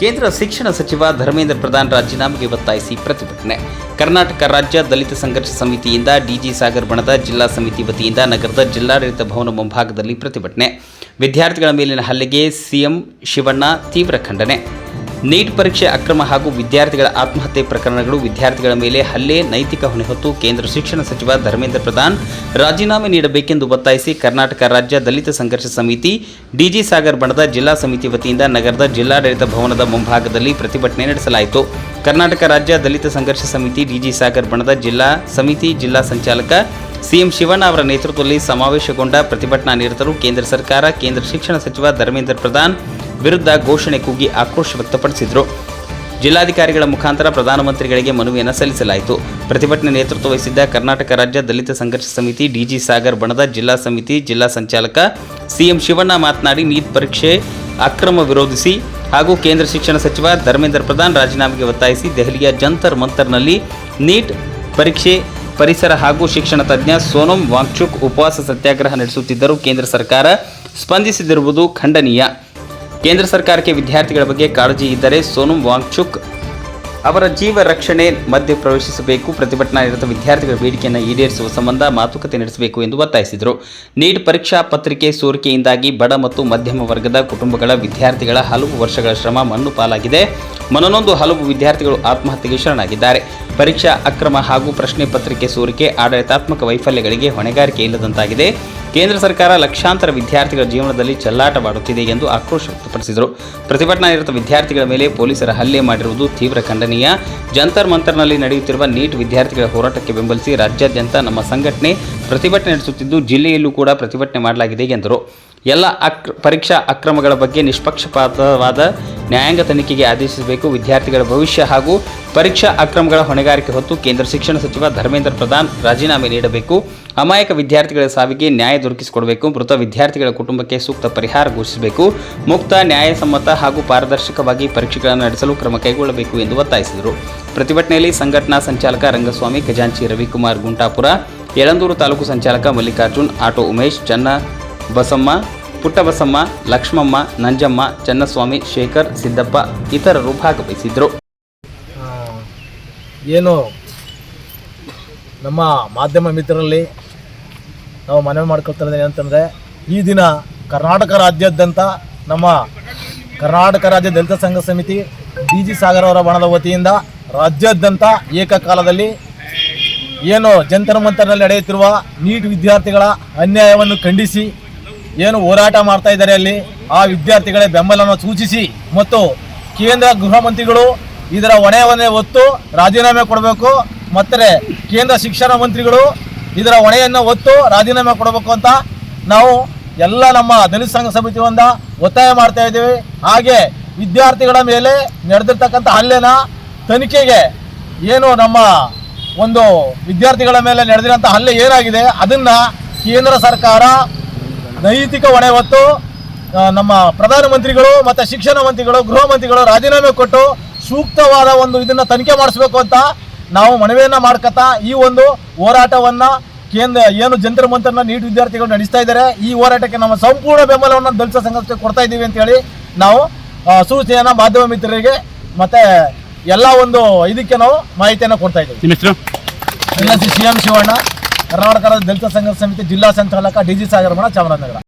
ಕೇಂದ್ರ ಶಿಕ್ಷಣ ಸಚಿವ ಧರ್ಮೇಂದ್ರ ಪ್ರಧಾನ್ ರಾಜೀನಾಮೆಗೆ ಒತ್ತಾಯಿಸಿ ಪ್ರತಿಭಟನೆ. ಕರ್ನಾಟಕ ರಾಜ್ಯ ದಲಿತ ಸಂಘರ್ಷ ಸಮಿತಿಯಿಂದ ಡಿಜಿ ಸಾಗರ್ ಬಣದ ಜಿಲ್ಲಾ ಸಮಿತಿ ವತಿಯಿಂದ ನಗರದ ಜಿಲ್ಲಾಡಳಿತ ಭವನ ಮುಂಭಾಗದಲ್ಲಿ ಪ್ರತಿಭಟನೆ. ವಿದ್ಯಾರ್ಥಿಗಳ ಮೇಲಿನ ಹಲ್ಲೆಗೆ ಸಿಎಂ ಶಿವಣ್ಣ ತೀವ್ರ ಖಂಡನೆ. ನೀಟ್ ಪರೀಕ್ಷೆ ಅಕ್ರಮ ಹಾಗೂ ವಿದ್ಯಾರ್ಥಿಗಳ ಆತ್ಮಹತ್ಯೆ ಪ್ರಕರಣಗಳು, ವಿದ್ಯಾರ್ಥಿಗಳ ಮೇಲೆ ಹಲ್ಲೆ, ನೈತಿಕ ಹೊಣೆ ಹೊತ್ತು ಕೇಂದ್ರ ಶಿಕ್ಷಣ ಸಚಿವ ಧರ್ಮೇಂದ್ರ ಪ್ರಧಾನ್ ರಾಜೀನಾಮೆ ನೀಡಬೇಕೆಂದು ಒತ್ತಾಯಿಸಿ ಕರ್ನಾಟಕ ರಾಜ್ಯ ದಲಿತ ಸಂಘರ್ಷ ಸಮಿತಿ ಡಿಜಿ ಸಾಗರ್ ಬಣದ ಜಿಲ್ಲಾ ಸಮಿತಿ ವತಿಯಿಂದ ನಗರದ ಜಿಲ್ಲಾಡಳಿತ ಭವನದ ಮುಂಭಾಗದಲ್ಲಿ ಪ್ರತಿಭಟನೆ ನಡೆಸಲಾಯಿತು. ಕರ್ನಾಟಕ ರಾಜ್ಯ ದಲಿತ ಸಂಘರ್ಷ ಸಮಿತಿ ಡಿಜಿ ಸಾಗರ್ ಬಣದ ಜಿಲ್ಲಾ ಸಮಿತಿ ಜಿಲ್ಲಾ ಸಂಚಾಲಕ ಸಿಎಂ ಶಿವಣ್ಣ ಅವರ ನೇತೃತ್ವದಲ್ಲಿ ಸಮಾವೇಶಗೊಂಡ ಪ್ರತಿಭಟನಾ ನಿರತರು ಕೇಂದ್ರ ಸರ್ಕಾರ, ಕೇಂದ್ರ ಶಿಕ್ಷಣ ಸಚಿವ ಧರ್ಮೇಂದ್ರ ಪ್ರಧಾನ್ ವಿರುದ್ಧ ಘೋಷಣೆ ಕೂಗಿ ಆಕ್ರೋಶ ವ್ಯಕ್ತಪಡಿಸಿದರು. ಜಿಲ್ಲಾಧಿಕಾರಿಗಳ ಮುಖಾಂತರ ಪ್ರಧಾನಮಂತ್ರಿಗಳಿಗೆ ಮನವಿಯನ್ನು ಸಲ್ಲಿಸಲಾಯಿತು. ಪ್ರತಿಭಟನೆ ನೇತೃತ್ವ ವಹಿಸಿದ್ದ ಕರ್ನಾಟಕ ರಾಜ್ಯ ದಲಿತ ಸಂಘರ್ಷ ಸಮಿತಿ ಡಿಜಿ ಸಾಗರ್ ಬಣದ ಜಿಲ್ಲಾ ಸಮಿತಿ ಜಿಲ್ಲಾ ಸಂಚಾಲಕ ಸಿಎಂ ಶಿವಣ್ಣ ಮಾತನಾಡಿ, ನೀಟ್ ಪರೀಕ್ಷೆ ಅಕ್ರಮ ವಿರೋಧಿಸಿ ಹಾಗೂ ಕೇಂದ್ರ ಶಿಕ್ಷಣ ಸಚಿವ ಧರ್ಮೇಂದ್ರ ಪ್ರಧಾನ್ ರಾಜೀನಾಮೆಗೆ ಒತ್ತಾಯಿಸಿ ದೆಹಲಿಯ ಜಂತರ್ ಮಂತರ್ನಲ್ಲಿ ನೀಟ್ ಪರೀಕ್ಷೆ ಪರಿಸರ ಹಾಗೂ ಶಿಕ್ಷಣ ತಜ್ಞ ಸೋನಮ್ ವಾಂಗ್ಚುಕ್ ಉಪವಾಸ ಸತ್ಯಾಗ್ರಹ ನಡೆಸುತ್ತಿದ್ದರೂ ಕೇಂದ್ರ ಸರ್ಕಾರ ಸ್ಪಂದಿಸದಿರುವುದು ಖಂಡನೀಯ. ಕೇಂದ್ರ ಸರ್ಕಾರಕ್ಕೆ ವಿದ್ಯಾರ್ಥಿಗಳ ಬಗ್ಗೆ ಕಾಳಜಿ ಇದ್ದರೆ ಸೋನಮ್ ವಾಂಗ್ಚುಕ್ ಅವರ ಜೀವ ರಕ್ಷಣೆ ಮಧ್ಯೆ ಪ್ರವೇಶಿಸಬೇಕು. ಪ್ರತಿಭಟನಾ ನಿರತ ವಿದ್ಯಾರ್ಥಿಗಳ ಬೇಡಿಕೆಯನ್ನು ಈಡೇರಿಸುವ ಸಂಬಂಧ ಮಾತುಕತೆ ನಡೆಸಬೇಕು ಎಂದು ಒತ್ತಾಯಿಸಿದರು. ನೀಟ್ ಪರೀಕ್ಷಾ ಪತ್ರಿಕೆ ಸೋರಿಕೆಯಿಂದಾಗಿ ಬಡ ಮತ್ತು ಮಧ್ಯಮ ವರ್ಗದ ಕುಟುಂಬಗಳ ವಿದ್ಯಾರ್ಥಿಗಳ ಹಲವು ವರ್ಷಗಳ ಶ್ರಮ ಮಣ್ಣು ಪಾಲಾಗಿದೆ. ಮನನೊಂದು ಹಲವು ವಿದ್ಯಾರ್ಥಿಗಳು ಆತ್ಮಹತ್ಯೆಗೆ ಶರಣಾಗಿದ್ದಾರೆ. ಪರೀಕ್ಷಾ ಅಕ್ರಮ ಹಾಗೂ ಪ್ರಶ್ನೆ ಪತ್ರಿಕೆ ಸೋರಿಕೆ ಆಡಳಿತಾತ್ಮಕ ವೈಫಲ್ಯಗಳಿಗೆ ಹೊಣೆಗಾರಿಕೆ ಇಲ್ಲದಂತಾಗಿದೆ. ಕೇಂದ್ರ ಸರ್ಕಾರ ಲಕ್ಷಾಂತರ ವಿದ್ಯಾರ್ಥಿಗಳ ಜೀವನದಲ್ಲಿ ಚೆಲ್ಲಾಟವಾಡುತ್ತಿದೆ ಎಂದು ಆಕ್ರೋಶ ವ್ಯಕ್ತಪಡಿಸಿದರು. ಪ್ರತಿಭಟನಾ ನಿರತ ವಿದ್ಯಾರ್ಥಿಗಳ ಮೇಲೆ ಪೊಲೀಸರ ಹಲ್ಲೆ ಮಾಡಿರುವುದು ತೀವ್ರ ಖಂಡನೀಯ. ಜಂತರ್ ಮಂತರ್ನಲ್ಲಿ ನಡೆಯುತ್ತಿರುವ ನೀಟ್ ವಿದ್ಯಾರ್ಥಿಗಳ ಹೋರಾಟಕ್ಕೆ ಬೆಂಬಲಿಸಿ ರಾಜ್ಯಾದ್ಯಂತ ನಮ್ಮ ಸಂಘಟನೆ ಪ್ರತಿಭಟನೆ ನಡೆಸುತ್ತಿದ್ದು, ಜಿಲ್ಲೆಯಲ್ಲೂ ಕೂಡ ಪ್ರತಿಭಟನೆ ಮಾಡಲಾಗಿದೆ ಎಂದರು. ಎಲ್ಲ ಪರೀಕ್ಷಾ ಅಕ್ರಮಗಳ ಬಗ್ಗೆ ನಿಷ್ಪಕ್ಷಪಾತವಾದ ನ್ಯಾಯಾಂಗ ತನಿಖೆಗೆ ಆದೇಶಿಸಬೇಕು. ವಿದ್ಯಾರ್ಥಿಗಳ ಭವಿಷ್ಯ ಹಾಗೂ ಪರೀಕ್ಷಾ ಅಕ್ರಮಗಳ ಹೊಣೆಗಾರಿಕೆ ಹೊತ್ತು ಕೇಂದ್ರ ಶಿಕ್ಷಣ ಸಚಿವ ಧರ್ಮೇಂದ್ರ ಪ್ರಧಾನ್ ರಾಜೀನಾಮೆ ನೀಡಬೇಕು. ಅಮಾಯಕ ವಿದ್ಯಾರ್ಥಿಗಳ ಸಾವಿಗೆ ನ್ಯಾಯ ದೊರಕಿಸಿಕೊಡಬೇಕು. ಮೃತ ವಿದ್ಯಾರ್ಥಿಗಳ ಕುಟುಂಬಕ್ಕೆ ಸೂಕ್ತ ಪರಿಹಾರ ಘೋಷಿಸಬೇಕು. ಮುಕ್ತ, ನ್ಯಾಯಸಮ್ಮತ ಹಾಗೂ ಪಾರದರ್ಶಕವಾಗಿ ಪರೀಕ್ಷೆಗಳನ್ನು ನಡೆಸಲು ಕ್ರಮ ಕೈಗೊಳ್ಳಬೇಕು ಎಂದು ಒತ್ತಾಯಿಸಿದರು. ಪ್ರತಿಭಟನೆಯಲ್ಲಿ ಸಂಘಟನಾ ಸಂಚಾಲಕ ರಂಗಸ್ವಾಮಿ, ಖಜಾಂಚಿ ರವಿಕುಮಾರ್ ಗುಂಟಾಪುರ, ಯಳಂದೂರು ತಾಲೂಕು ಸಂಚಾಲಕ ಮಲ್ಲಿಕಾರ್ಜುನ್, ಆಟೋ ಉಮೇಶ್, ಚನ್ನ ಬಸಮ್ಮ, ಪುಟ್ಟಬಸಮ್ಮ, ಲಕ್ಷ್ಮಮ್ಮ, ನಂಜಮ್ಮ, ಚನ್ನಸ್ವಾಮಿ, ಶೇಖರ್, ಸಿದ್ದಪ್ಪ ಇತರರು ಭಾಗವಹಿಸಿದ್ದರು. ಏನು ನಮ್ಮ ಮಾಧ್ಯಮ ಮಿತ್ರರಲ್ಲಿ ನಾವು ಮನವಿ ಮಾಡ್ಕೊಳ್ತಿರೋದು ಏನಂತಂದರೆ, ಈ ದಿನ ಕರ್ನಾಟಕ ರಾಜ್ಯಾದ್ಯಂತ ನಮ್ಮ ಕರ್ನಾಟಕ ರಾಜ್ಯ ದಲಿತ ಸಂಘ ಸಮಿತಿ ಡಿಜಿ ಸಾಗರ್ ಅವರ ಬಣದ ವತಿಯಿಂದ ರಾಜ್ಯಾದ್ಯಂತ ಏಕಕಾಲದಲ್ಲಿ ಏನು ಜಂತರ್ ಮಂತರ್ನಲ್ಲಿ ನಡೆಯುತ್ತಿರುವ ನೀಟ್ ವಿದ್ಯಾರ್ಥಿಗಳ ಅನ್ಯಾಯವನ್ನು ಖಂಡಿಸಿ ಏನು ಹೋರಾಟ ಮಾಡ್ತಾ ಇದ್ದಾರೆ, ಅಲ್ಲಿ ಆ ವಿದ್ಯಾರ್ಥಿಗಳ ಬೆಂಬಲವನ್ನು ಸೂಚಿಸಿ ಮತ್ತು ಕೇಂದ್ರ ಗೃಹ ಮಂತ್ರಿಗಳು ಇದರ ಹೊಣೆಯನ್ನೇ ಹೊತ್ತು ರಾಜೀನಾಮೆ ಕೊಡಬೇಕು. ಮತ್ತು ಕೇಂದ್ರ ಶಿಕ್ಷಣ ಮಂತ್ರಿಗಳು ಇದರ ಹೊಣೆಯನ್ನು ಹೊತ್ತು ರಾಜೀನಾಮೆ ಕೊಡಬೇಕು ಅಂತ ನಾವು ಎಲ್ಲ ನಮ್ಮ ದಲಿತ ಸಂಘ ಸಮಿತಿಯಿಂದ ಒತ್ತಾಯ ಮಾಡ್ತಾ ಇದ್ದೀವಿ. ಹಾಗೆ ವಿದ್ಯಾರ್ಥಿಗಳ ಮೇಲೆ ನಡೆದಿರ್ತಕ್ಕಂಥ ಹಲ್ಲೆನ ತನಿಖೆಗೆ ಏನು ನಮ್ಮ ಒಂದು ವಿದ್ಯಾರ್ಥಿಗಳ ಮೇಲೆ ನಡೆದಿರೋಂಥ ಹಲ್ಲೆ ಏನಾಗಿದೆ ಅದನ್ನು ಕೇಂದ್ರ ಸರ್ಕಾರ ನೈತಿಕ ಹೊಣೆ ಹೊತ್ತು ನಮ್ಮ ಪ್ರಧಾನಮಂತ್ರಿಗಳು ಮತ್ತು ಶಿಕ್ಷಣ ಮಂತ್ರಿಗಳು, ಗೃಹ ಮಂತ್ರಿಗಳು ರಾಜೀನಾಮೆ ಕೊಟ್ಟು ಸೂಕ್ತವಾದ ಒಂದು ಇದನ್ನು ತನಿಖೆ ಮಾಡಿಸ್ಬೇಕು ಅಂತ ನಾವು ಮನವಿಯನ್ನು ಮಾಡ್ಕೊತಾ ಈ ಒಂದು ಹೋರಾಟವನ್ನು ಕೇಂದ್ರ ಏನು ಜಂತರ್ ಮಂತರ್ನ ನೀಟ್ ವಿದ್ಯಾರ್ಥಿಗಳು ನಡೆಸ್ತಾ ಇದ್ದಾರೆ, ಈ ಹೋರಾಟಕ್ಕೆ ನಮ್ಮ ಸಂಪೂರ್ಣ ಬೆಂಬಲವನ್ನು ದಲಿತ ಸಂಘಕ್ಕೆ ಕೊಡ್ತಾ ಇದ್ದೀವಿ ಅಂತೇಳಿ ನಾವು ಸೂಚನೆಯನ್ನು ಮಾಧ್ಯಮ ಮಿತ್ರರಿಗೆ ಮತ್ತು ಎಲ್ಲ ಒಂದು ಇದಕ್ಕೆ ನಾವು ಮಾಹಿತಿಯನ್ನು ಕೊಡ್ತಾ ಇದ್ದೀವಿ. ಸಿಎಂ ಶಿವಣ್ಣ, ಕರ್ನಾಟಕ ದಲಿತ ಸಂಘ ಸಮಿತಿ ಜಿಲ್ಲಾ ಸಂಚಾಲಕ ಡಿಜಿ ಸಾಗರ್ ಬಣ, ಚಾಮರಾಜನಗರ.